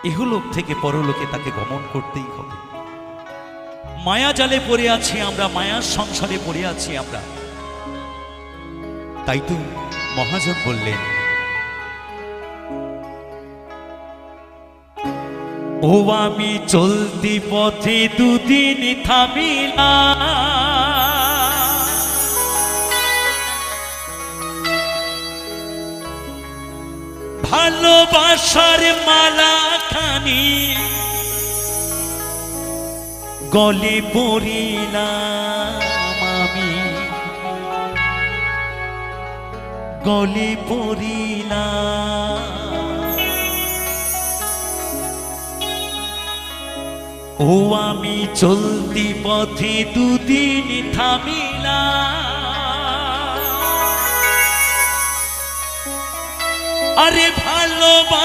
ইহলোক থেকে পরলোকে তাকে গমন করতেই হবে। মায়া জালে পড়ে আছি আমরা, মায়ার সংসারে পড়ে আছি আমরা। তাই তো মহাজন বললেন, ও আমি চলতি পথে দুদিন থামিলাম, ভালোবাসার মালা খানি গলে পড়িলাম আমি, গলে পড়িলাম। ও আমি চলতি পথে দুদিন থামিলাম, আরে ভালোবাসা